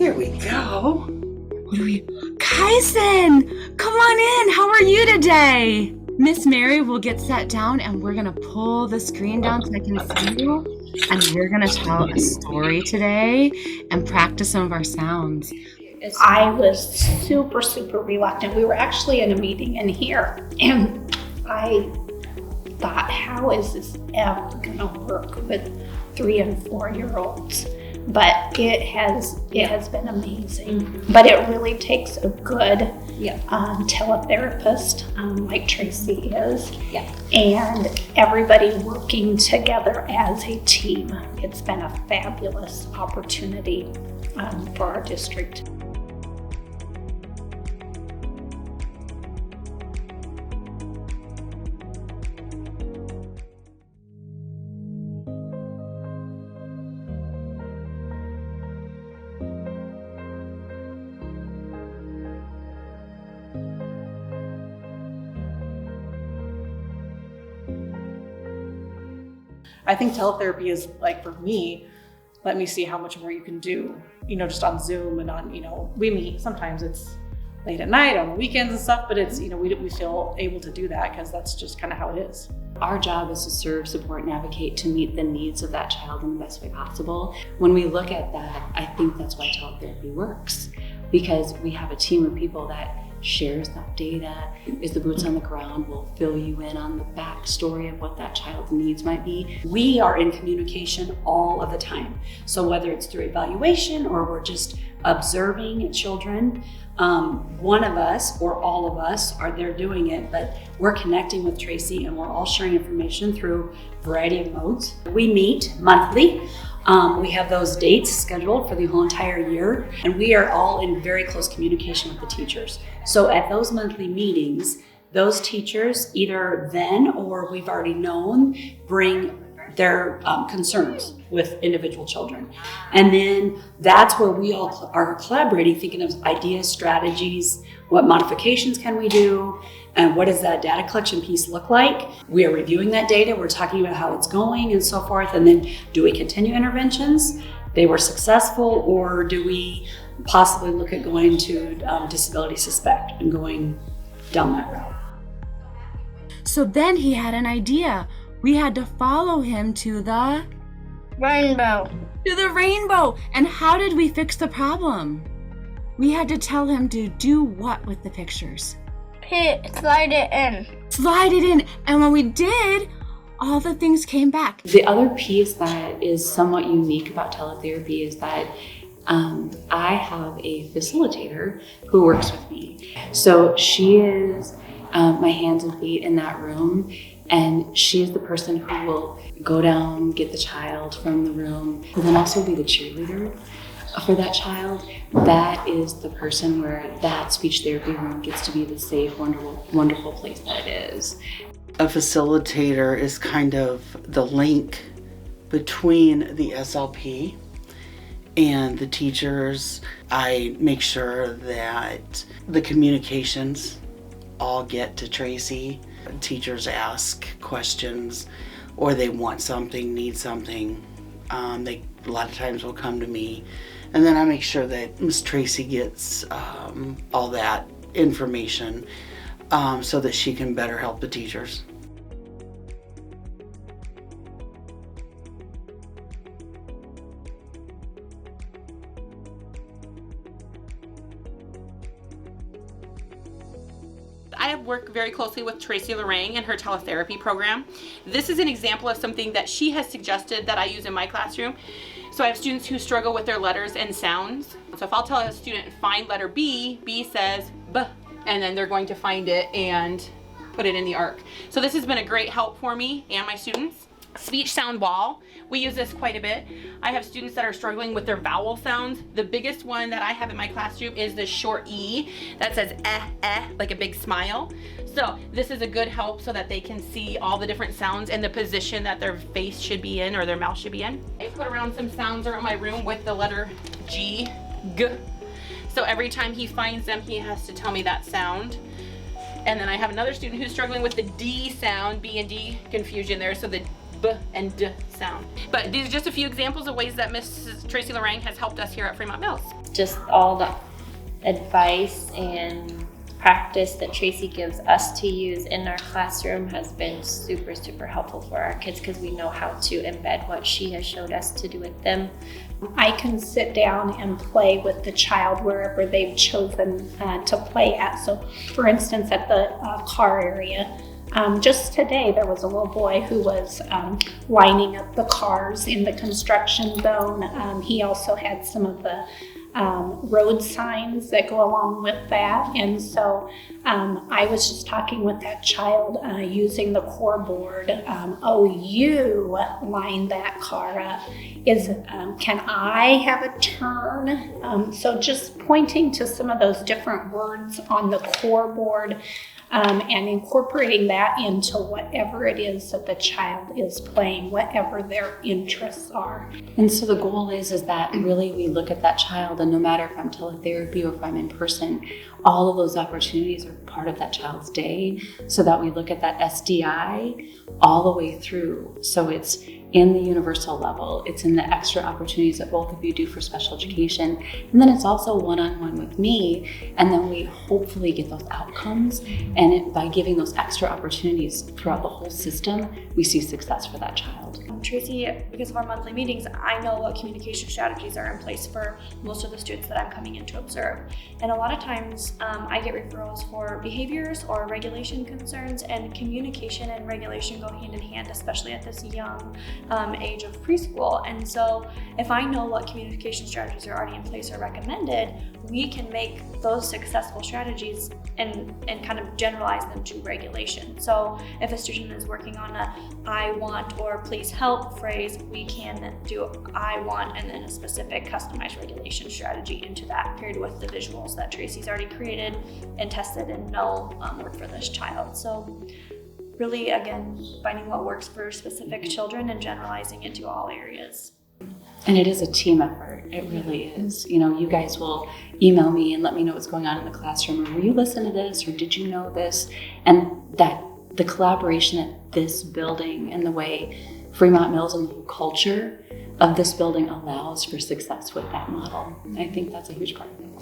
Here we go. What do we... Kyson, come on in. How are you today? Miss Mary will get sat down and we're going to pull the screen down so I can see you. And we're going to tell a story today and practice some of our sounds. I was super reluctant. We were actually in a meeting in here, and I thought, how is this ever going to work with 3 and 4-year-olds? But it has been amazing. But it really takes a good teletherapist like Tracy is, and everybody working together as a team. It's been a fabulous opportunity for our district. I think teletherapy is, like, for me, let me see how much more you can do, just on Zoom and on, we meet, sometimes it's late at night on the weekends and stuff, but it's, we feel able to do that because that's just kind of how it is. Our job is to serve, support, and advocate to meet the needs of that child in the best way possible. When we look at that, I think that's why teletherapy works, because we have a team of people that shares that data, is the boots on the ground, will fill you in on the backstory of what that child's needs might be. We are in communication all of the time. So whether it's through evaluation or we're just observing children, one of us or all of us are there doing it, but we're connecting with Tracy and we're all sharing information through a variety of modes. We meet monthly. We have those dates scheduled for the whole entire year, and we are all in very close communication with the teachers. So at those monthly meetings, those teachers, either then or we've already known, bring their concerns with individual children. And then that's where we all are collaborating, thinking of ideas, strategies, what modifications can we do, and what does that data collection piece look like? We are reviewing that data, we're talking about how it's going and so forth, and then do we continue interventions? They were successful, or do we possibly look at going to disability suspect and going down that route? So then he had an idea. We had to follow him to the rainbow. And how did we fix the problem? We had to tell him to do what with the pictures? Slide it in. And when we did, all the things came back. The other piece that is somewhat unique about teletherapy is that I have a facilitator who works with me. So she is my hands and feet in that room, and she is the person who will go down, get the child from the room, and then also be the cheerleader for that child. That is the person where that speech therapy room gets to be the safe, wonderful place that it is. A facilitator is kind of the link between the SLP and the teachers. I make sure that the communications all get to Tracy. Teachers ask questions, or they want something, need something. They a lot of times will come to me, and then I make sure that Miss Tracy gets all that information so that she can better help the teachers. I work very closely with Tracy Lorang and her teletherapy program. This is an example of something that she has suggested that I use in my classroom. So I have students who struggle with their letters and sounds. So if I'll tell a student find letter B, B says B, and then they're going to find it and put it in the arc. So this has been a great help for me and my students. Speech sound wall, we use this quite a bit. I have students that are struggling with their vowel sounds. The biggest one that I have in my classroom is the short E that says like a big smile. So this is a good help so that they can see all the different sounds and the position that their face should be in or their mouth should be in. I put around some sounds around my room with the letter G, G. So every time he finds them, he has to tell me that sound. And then I have another student who's struggling with the D sound, B and D confusion there. So the B and D sound. But these are just a few examples of ways that Mrs. Tracy Lorang has helped us here at Fremont Mills. Just all the advice and practice that Tracy gives us to use in our classroom has been super, super helpful for our kids because we know how to embed what she has showed us to do with them. I can sit down and play with the child wherever they've chosen to play at. So for instance, at the car area, just today there was a little boy who was lining up the cars in the construction zone. He also had some of the road signs that go along with that. And so I was just talking with that child using the core board. You line that car up. Can I have a turn? So just pointing to some of those different words on the core board and incorporating that into whatever it is that the child is playing, whatever their interests are. And so the goal is that really we look at that child, and no matter if I'm teletherapy or if I'm in person, all of those opportunities are part of that child's day, so that we look at that SDI all the way through. So it's in the universal level, it's in the extra opportunities that both of you do for special education, and then it's also one-on-one with me, and then we hopefully get those outcomes, and by giving those extra opportunities throughout the whole system, we see success for that child. Tracy, because of our monthly meetings, I know what communication strategies are in place for most of the students that I'm coming in to observe. And a lot of times I get referrals for behaviors or regulation concerns, and communication and regulation go hand in hand, especially at this young age of preschool. And so if I know what communication strategies are already in place or recommended, we can make those successful strategies and kind of generalize them to regulation. So if a student is working on a I want or please help phrase, we can do I want and then a specific customized regulation strategy into that paired with the visuals that Tracy's already created and tested and know work for this child. So really, again, finding what works for specific children and generalizing it to all areas. And it is a team effort. It really is. You know, you guys will email me and let me know what's going on in the classroom, or will you listen to this, or did you know this? And that the collaboration at this building and the way Fremont Mills and the whole culture of this building allows for success with that model. I think that's a huge part of it.